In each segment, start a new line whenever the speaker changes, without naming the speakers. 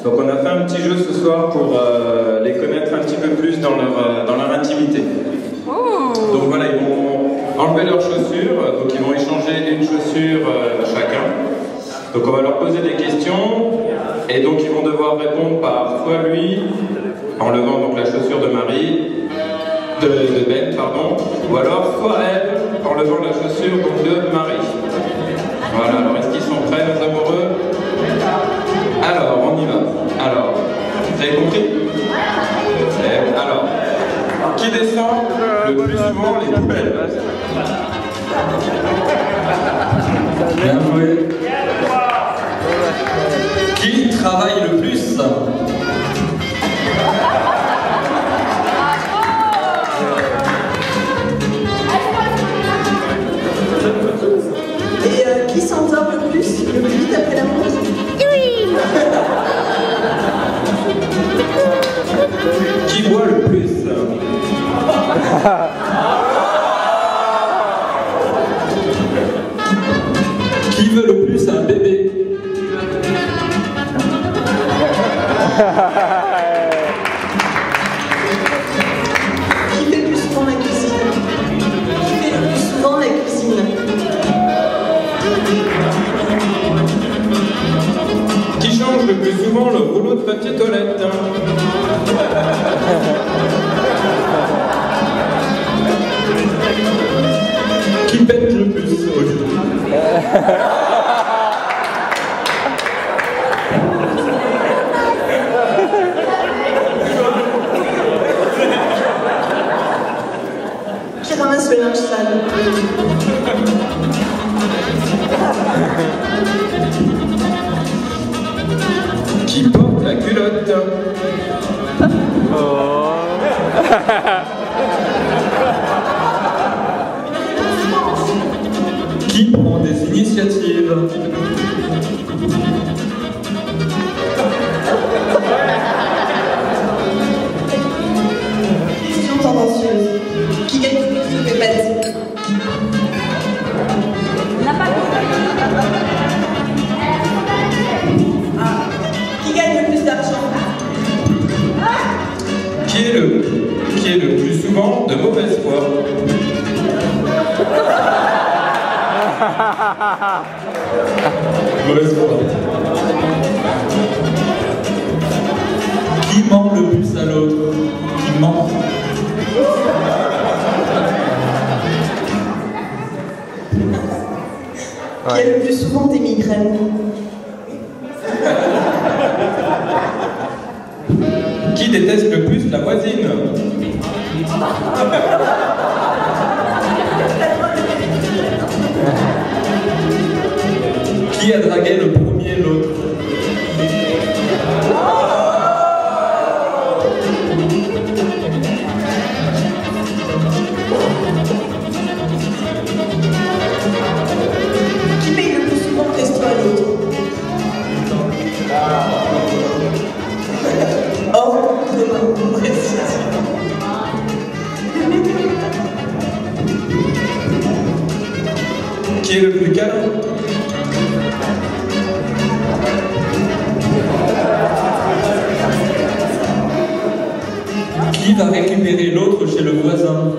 Donc on a fait un petit jeu ce soir pour les connaître un petit peu plus dans leur intimité. Donc voilà, ils vont enlever leurs chaussures, donc ils vont échanger une chaussure chacun. Donc on va leur poser des questions, et donc ils vont devoir répondre par soit lui, en levant donc la chaussure de Ben, pardon, ou alors soit elle, en levant la chaussure donc, de Marie. Voilà, alors est-ce qu'ils sont prêts, les amoureux? Alors, on y va. Alors, vous avez compris? Alors, qui descend le plus souvent les poubelles?
Bien joué.
Qui travaille le plus?
Et qui s'endort le plus vite après la pause?
Oui.
Qui boit le plus? Qui veut le plus un bébé?
Qui fait le plus souvent la cuisine? Qui fait le plus souvent la cuisine?
Qui change le plus souvent le rouleau de papier toilette? Qui pète le plus au lit?
Qui ramasse le linge sale?
Qui porte la culotte? Qui prend des initiatives?
Question tendancieuse. Qui gagne le plus de pépettes? Qui gagne le plus d'argent?
Qui est le plus souvent de mauvaise foi? Mauvaise foi. Qui ment le plus à l'autre? Qui ment?
Qui a le plus souvent des migraines?
Qui déteste le plus la voisine? Qui a dragué le premier l'autre?
Qui paye le plus souvent le resto à l'autre? Hors de ma précision.
Qui est le plus calme? Qui va récupérer l'autre chez le voisin?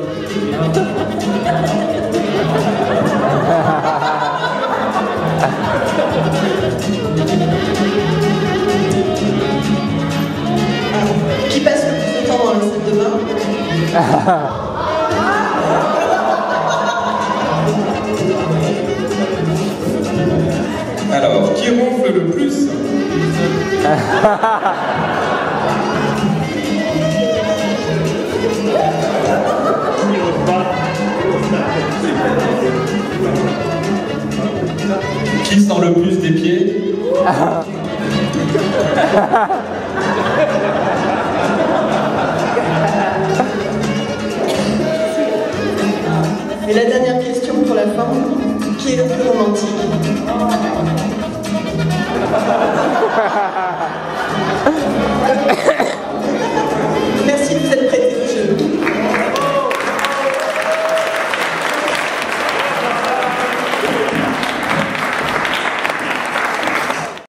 Qui passe le plus de temps dans la salle de bain?
Alors, qui ronfle le plus? Qui sent le plus des pieds?
Et la dernière question pour la fin, qui est le plus romantique?